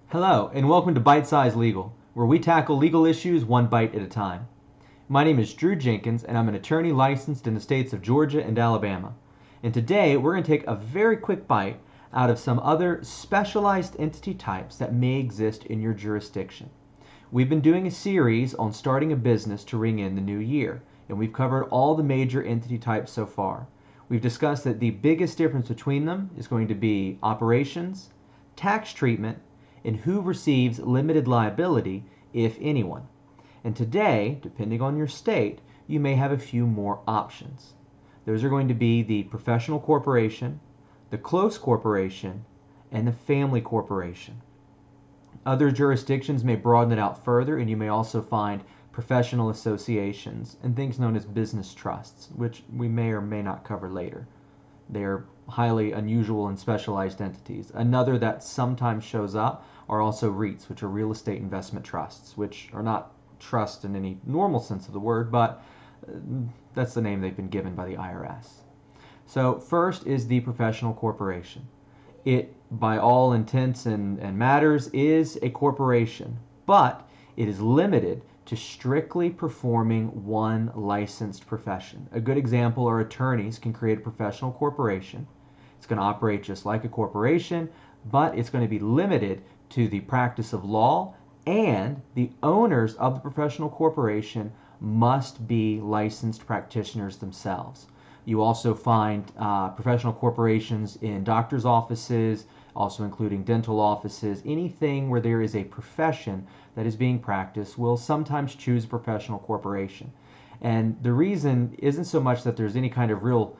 Hello, and welcome to Bite Size Legal, where we tackle legal issues one bite at a time. My name is Drew Jenkins, and I'm an attorney licensed in the states of Georgia and Alabama. And today we're going to take a very quick bite out of some other specialized entity types that may exist in your jurisdiction. We've been doing a series on starting a business to ring in the new year, and we've covered all the major entity types so far. We've discussed that the biggest difference between them is going to be operations, tax treatment, and who receives limited liability, if anyone. And today, depending on your state, you may have a few more options. Those are going to be the professional corporation, the close corporation, and the family corporation. Other jurisdictions may broaden it out further, and you may also find professional associations and things known as business trusts, which we may or may not cover later. They are highly unusual and specialized entities. Another that sometimes shows up are also REITs, which are real estate investment trusts, which are not trusts in any normal sense of the word, but that's the name they've been given by the IRS. So first is the professional corporation. It, by all intents and matters, is a corporation, but it is limited to strictly performing one licensed profession. A good example are attorneys can create a professional corporation. It's going to operate just like a corporation, but it's going to be limited to the practice of law, and the owners of the professional corporation must be licensed practitioners themselves. You also find professional corporations in doctor's offices, also including dental offices. Anything where there is a profession that is being practiced will sometimes choose a professional corporation. And the reason isn't so much that there's any kind of real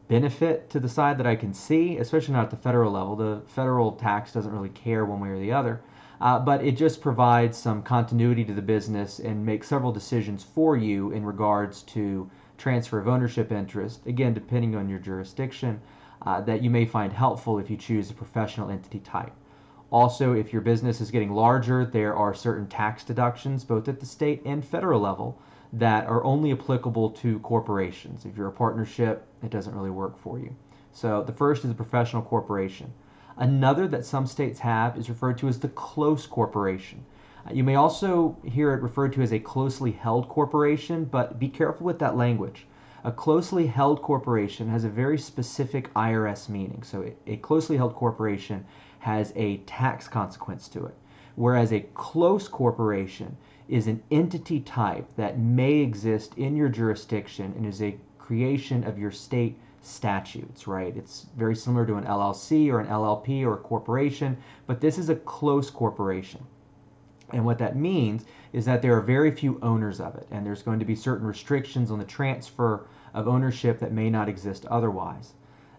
benefit to the side that I can see, especially not at the federal level. The federal tax doesn't really care one way or the other. But it just provides some continuity to the business and makes several decisions for you in regards to transfer of ownership interest, again, depending on your jurisdiction, that you may find helpful if you choose a professional entity type. Also, if your business is getting larger, there are certain tax deductions, both at the state and federal level, that are only applicable to corporations. If you're a partnership, it doesn't really work for you. So the first is a professional corporation. Another that some states have is referred to as the close corporation. You may also hear it referred to as a closely held corporation, but be careful with that language. A closely held corporation has a very specific IRS meaning. So a closely held corporation has a tax consequence to it, whereas a close corporation is an entity type that may exist in your jurisdiction and is a creation of your state statutes, right? It's very similar to an LLC or an LLP or a corporation, but this is a close corporation. And what that means is that there are very few owners of it, and there's going to be certain restrictions on the transfer of ownership that may not exist otherwise.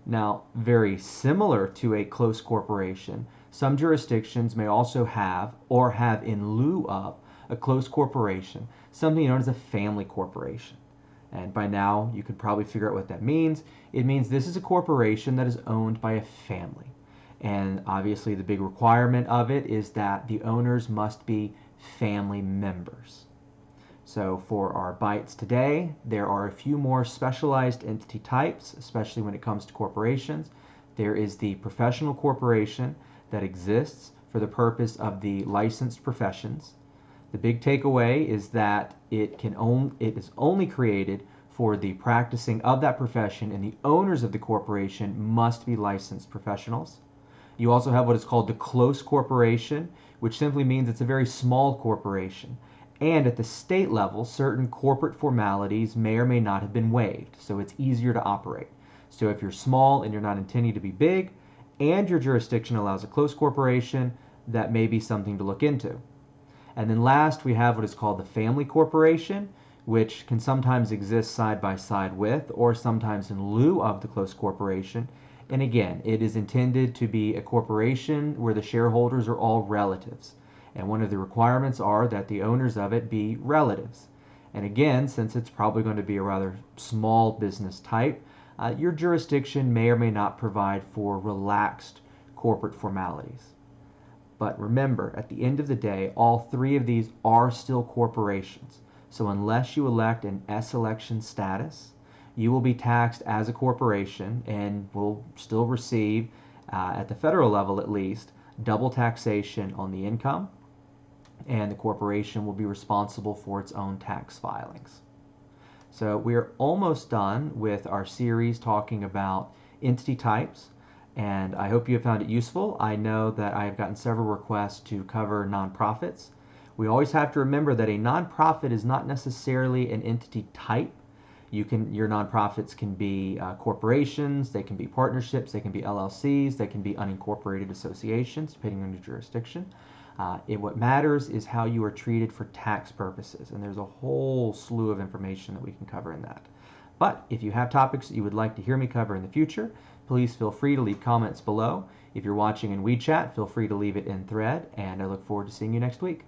Now, very similar to a close corporation, some jurisdictions may also have, or have in lieu of, a close corporation, something known as a family corporation. And by now, you could probably figure out what that means. It means this is a corporation that is owned by a family. And obviously, the big requirement of it is that the owners must be family members. So for our bites today, there are a few more specialized entity types, especially when it comes to corporations. There is the professional corporation that exists for the purpose of the licensed professions. The big takeaway is that it is only created for the practicing of that profession, and the owners of the corporation must be licensed professionals. You also have what is called the close corporation, which simply means it's a very small corporation. And at the state level, certain corporate formalities may or may not have been waived, so it's easier to operate. So if you're small and you're not intending to be big, and your jurisdiction allows a close corporation, that may be something to look into. And then last, we have what is called the family corporation, which can sometimes exist side by side with, or sometimes in lieu of the close corporation. And again, it is intended to be a corporation where the shareholders are all relatives. And one of the requirements are that the owners of it be relatives. And again, since it's probably going to be a rather small business type, your jurisdiction may or may not provide for relaxed corporate formalities. But remember, at the end of the day, all three of these are still corporations. So unless you elect an S election status, you will be taxed as a corporation and will still receive, at the federal level at least, double taxation on the income, and the corporation will be responsible for its own tax filings. So we're almost done with our series talking about entity types, and I hope you have found it useful. I know that I have gotten several requests to cover nonprofits. We always have to remember that a nonprofit is not necessarily an entity type. Your nonprofits can be corporations, they can be partnerships, they can be LLCs, they can be unincorporated associations, depending on your jurisdiction. What matters is how you are treated for tax purposes, and there's a whole slew of information that we can cover in that. But if you have topics that you would like to hear me cover in the future, please feel free to leave comments below. If you're watching in WeChat, feel free to leave it in thread, and I look forward to seeing you next week.